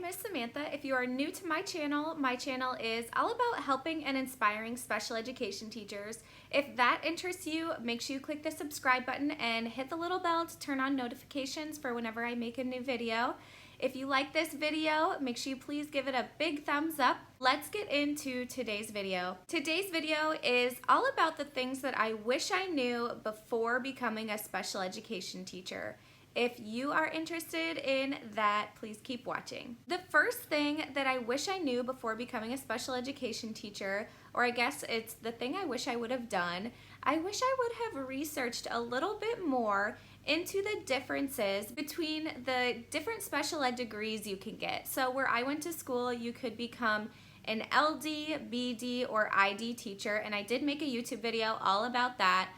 name is Samantha. If you are new to my channel is all about helping and inspiring special education teachers. If that interests you, make sure you click the subscribe button and hit the little bell to turn on notifications for whenever I make a new video. If you like this video, make sure you please give it a big thumbs up. Let's get into today's video. Today's video is all about the things that I wish I knew before becoming a special education teacher. If you are interested in that, please keep watching. The first thing that I wish I knew before becoming a special education teacher, or I guess it's the thing I wish I would have done, I wish I would have researched a little bit more into the differences between the different special ed degrees you can get. So where I went to school, you could become an LD, BD, or ID teacher, and I did make a YouTube video all about that.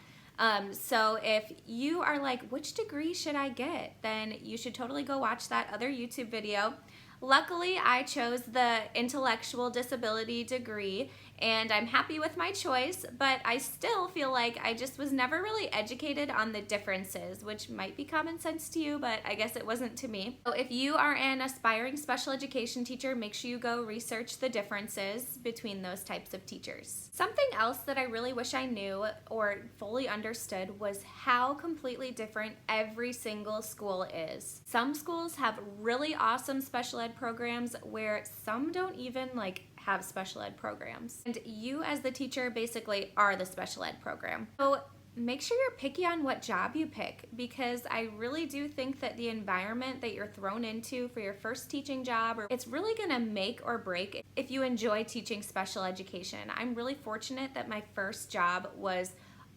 So if you are like, which degree should I get? Then you should totally go watch that other YouTube video. Luckily, I chose the intellectual disability degree, and I'm happy with my choice, but I still feel like I just was never really educated on the differences, which might be common sense to you, but I guess it wasn't to me. So if you are an aspiring special education teacher, make sure you go research the differences between those types of teachers. Something else that I really wish I knew or fully understood was how completely different every single school is. Some schools have really awesome special ed programs where some don't even have special ed programs. And you as the teacher basically are the special ed program. So make sure you're picky on what job you pick, because I really do think that the environment that you're thrown into for your first teaching job, it's really gonna make or break if you enjoy teaching special education. I'm really fortunate that my first job was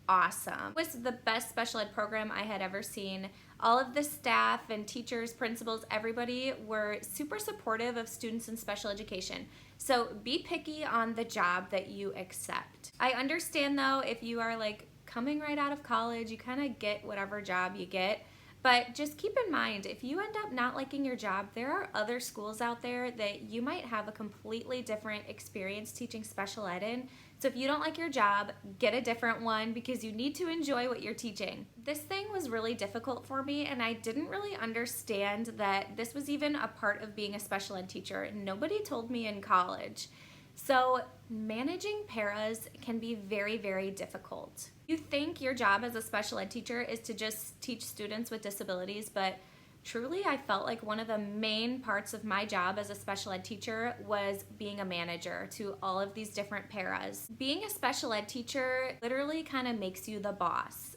awesome. It was the best special ed program I had ever seen. All of the staff and teachers, principals, everybody were super supportive of students in special education. So be picky on the job that you accept. I understand though, if you are coming right out of college, you kind of get whatever job you get. But just keep in mind, if you end up not liking your job, there are other schools out there that you might have a completely different experience teaching special ed in. So if you don't like your job, get a different one, because you need to enjoy what you're teaching. This thing was really difficult for me, and I didn't really understand that this was even a part of being a special ed teacher. Nobody told me in college. So managing paras can be very, very difficult. You think your job as a special ed teacher is to just teach students with disabilities, but truly I felt like one of the main parts of my job as a special ed teacher was being a manager to all of these different paras. Being a special ed teacher literally kind of makes you the boss.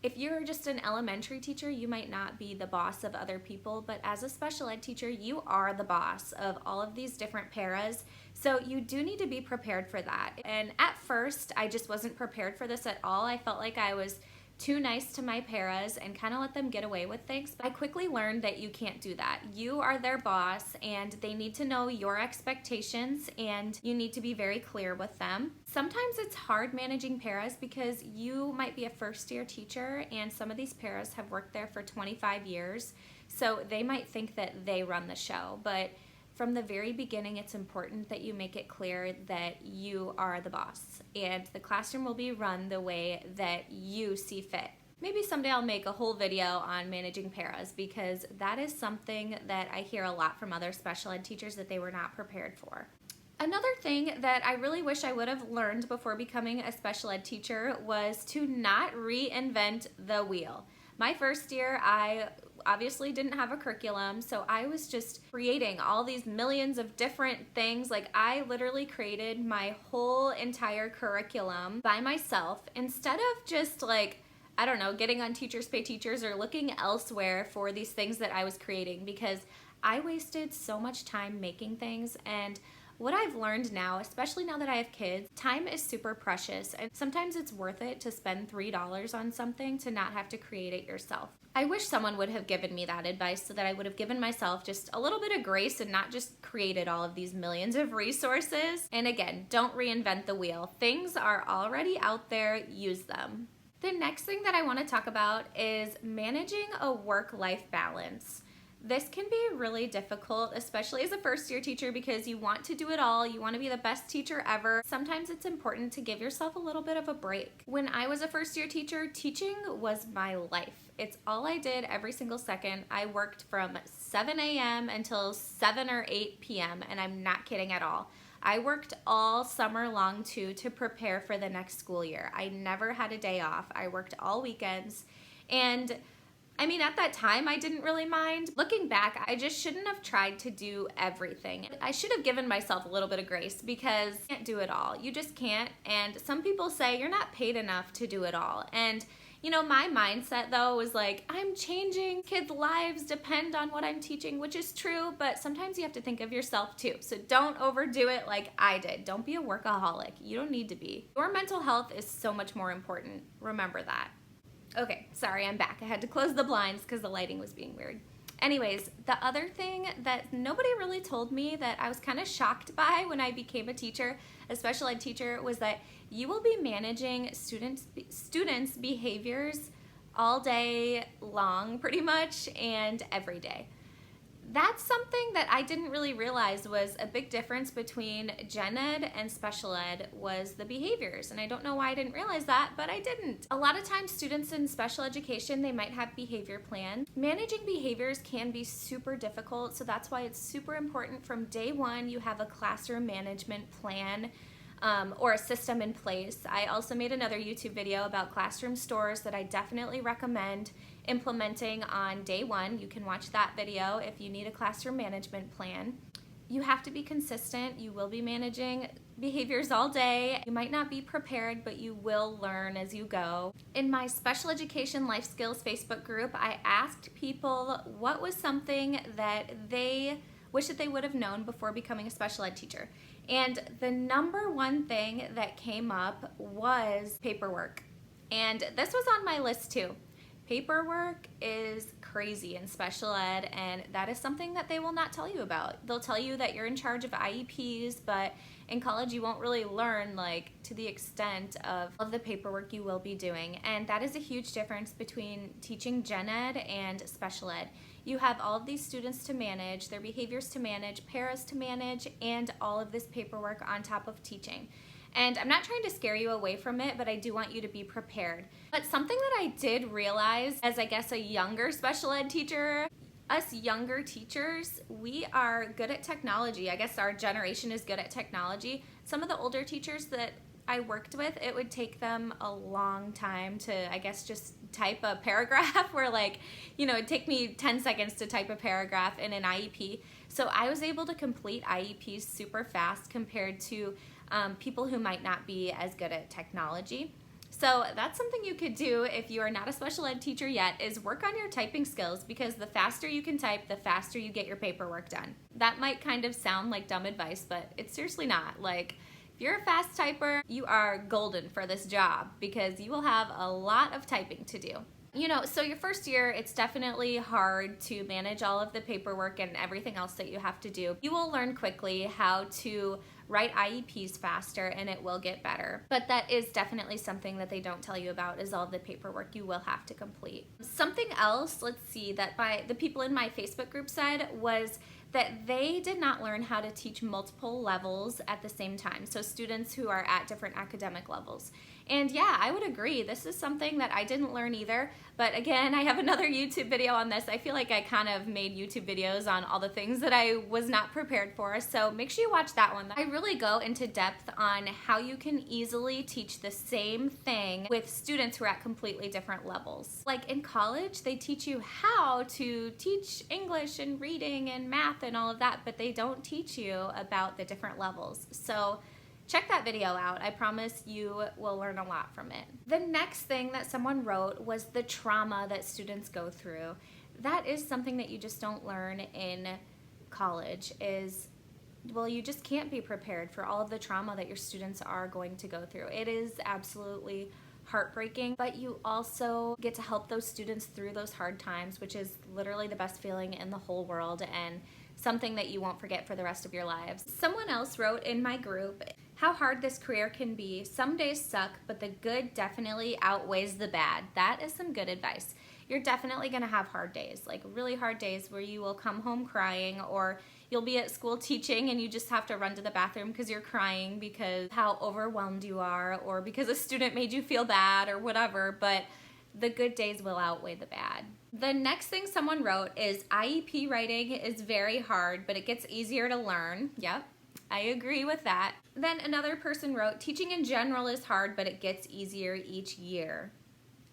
If you're just an elementary teacher, you might not be the boss of other people, but as a special ed teacher, you are the boss of all of these different paras. So you do need to be prepared for that. And at first, I just wasn't prepared for this at all. I felt like I was too nice to my paras and kind of let them get away with things. But I quickly learned that you can't do that. You are their boss, and they need to know your expectations, and you need to be very clear with them. Sometimes it's hard managing paras because you might be a first-year teacher, and some of these paras have worked there for 25 years, so they might think that they run the show. But from the very beginning, it's important that you make it clear that you are the boss, and the classroom will be run the way that you see fit. Maybe someday I'll make a whole video on managing paras, because that is something that I hear a lot from other special ed teachers that they were not prepared for. Another thing that I really wish I would have learned before becoming a special ed teacher was to not reinvent the wheel. My first year, I obviously didn't have a curriculum, so I was just creating all these millions of different things. I literally created my whole entire curriculum by myself, instead of just I don't know, getting on Teachers Pay Teachers or looking elsewhere for these things that I was creating, because I wasted so much time making things. And what I've learned now, especially now that I have kids, time is super precious, and sometimes it's worth it to spend $3 on something to not have to create it yourself. I wish someone would have given me that advice, so that I would have given myself just a little bit of grace and not just created all of these millions of resources. And again, don't reinvent the wheel. Things are already out there, use them. The next thing that I want to talk about is managing a work-life balance. This can be really difficult, especially as a first-year teacher, because you want to do it all. You want to be the best teacher ever. Sometimes it's important to give yourself a little bit of a break. When I was a first-year teacher, teaching was my life. It's all I did every single second. I worked from 7 a.m. until 7 or 8 p.m., and I'm not kidding at all. I worked all summer long too to prepare for the next school year. I never had a day off. I worked all weekends, and I mean, at that time, I didn't really mind. Looking back, I just shouldn't have tried to do everything. I should have given myself a little bit of grace because you can't do it all. You just can't. And some people say you're not paid enough to do it all. And you know, my mindset though was like, I'm changing. Kids' lives depend on what I'm teaching, which is true, but sometimes you have to think of yourself too. So don't overdo it like I did. Don't be a workaholic. You don't need to be. Your mental health is so much more important. Remember that. Okay, sorry, I'm back. I had to close the blinds because the lighting was being weird. Anyways, the other thing that nobody really told me that I was kind of shocked by when I became a teacher, a special ed teacher, was that you will be managing students' behaviors all day long, pretty much, and every day. That's something that I didn't really realize was a big difference between gen ed and special ed was the behaviors. And I don't know why I didn't realize that, but I didn't. A lot of times students in special education, they might have behavior plans. Managing behaviors can be super difficult, so that's why it's super important from day one you have a classroom management plan or a system in place. I also made another YouTube video about classroom stores that I definitely recommend implementing on day one. You can watch that video if you need a classroom management plan. You have to be consistent. You will be managing behaviors all day. You might not be prepared, but you will learn as you go. In my special education life skills Facebook group, I asked people what was something that they wish that they would have known before becoming a special ed teacher. And the number one thing that came up was paperwork. And this was on my list too. Paperwork is crazy in special ed, and that is something that they will not tell you about. They'll tell you that you're in charge of IEPs, but in college you won't really learn to the extent of the paperwork you will be doing. And that is a huge difference between teaching gen ed and special ed. You have all of these students to manage, their behaviors to manage, paras to manage, and all of this paperwork on top of teaching. And I'm not trying to scare you away from it, but I do want you to be prepared. But something that I did realize as, I guess, a younger special ed teacher, us younger teachers, we are good at technology. I guess our generation is good at technology. Some of the older teachers that I worked with, it would take them a long time to, I guess, just type a paragraph where it'd take me 10 seconds to type a paragraph in an IEP. So I was able to complete IEPs super fast compared to people who might not be as good at technology. So that's something you could do if you are not a special ed teacher yet, is work on your typing skills, because the faster you can type, the faster you get your paperwork done. That might kind of sound like dumb advice, but it's seriously not. If you're a fast typer, you are golden for this job because you will have a lot of typing to do. So your first year, it's definitely hard to manage all of the paperwork and everything else that you have to do. You will learn quickly how to write IEPs faster, and it will get better. But that is definitely something that they don't tell you about, is all the paperwork you will have to complete. Something else, let's see, that the people in my Facebook group said was that they did not learn how to teach multiple levels at the same time. So students who are at different academic levels. And yeah, I would agree. This is something that I didn't learn either. But again, I have another YouTube video on this. I feel like I kind of made YouTube videos on all the things that I was not prepared for. So make sure you watch that one. I really go into depth on how you can easily teach the same thing with students who are at completely different levels. Like in college, they teach you how to teach English and reading and math and all of that, but they don't teach you about the different levels. So check that video out. I promise you will learn a lot from it. The next thing that someone wrote was the trauma that students go through. That is something that you just don't learn in college, you just can't be prepared for all of the trauma that your students are going to go through. It is absolutely heartbreaking, but you also get to help those students through those hard times, which is literally the best feeling in the whole world and something that you won't forget for the rest of your lives. Someone else wrote in my group how hard this career can be. Some days suck, but the good definitely outweighs the bad. That is some good advice. you're definitely gonna have hard days, like really hard days where you will come home crying, or you'll be at school teaching and you just have to run to the bathroom because you're crying because how overwhelmed you are, or because a student made you feel bad or whatever, but the good days will outweigh the bad. The next thing someone wrote is IEP writing is very hard, but it gets easier to learn. Yep, I agree with that. Then another person wrote, teaching in general is hard, but it gets easier each year.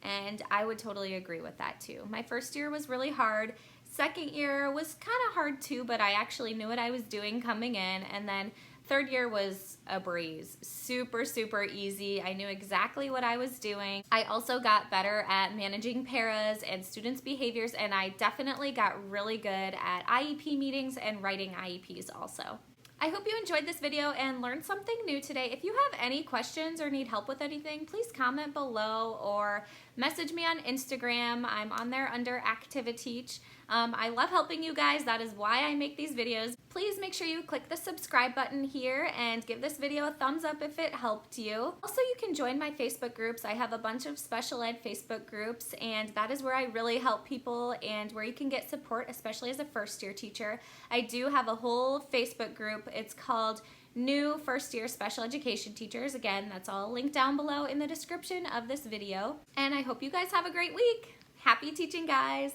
And I would totally agree with that too. My first year was really hard. Second year was kind of hard too, but I actually knew what I was doing coming in. And then third year was a breeze. Super, super easy. I knew exactly what I was doing. I also got better at managing paras and students' behaviors, and I definitely got really good at IEP meetings and writing IEPs also. I hope you enjoyed this video and learned something new today. If you have any questions or need help with anything, please comment below or message me on Instagram. I'm on there under ActiviTeach. I love helping you guys. That is why I make these videos. Please make sure you click the subscribe button here and give this video a thumbs up if it helped you. Also, you can join my Facebook groups. I have a bunch of special ed Facebook groups, and that is where I really help people and where you can get support, especially as a first year teacher. I do have a whole Facebook group. It's called New First Year Special Education Teachers. Again, that's all linked down below in the description of this video. And I hope you guys have a great week. Happy teaching, guys.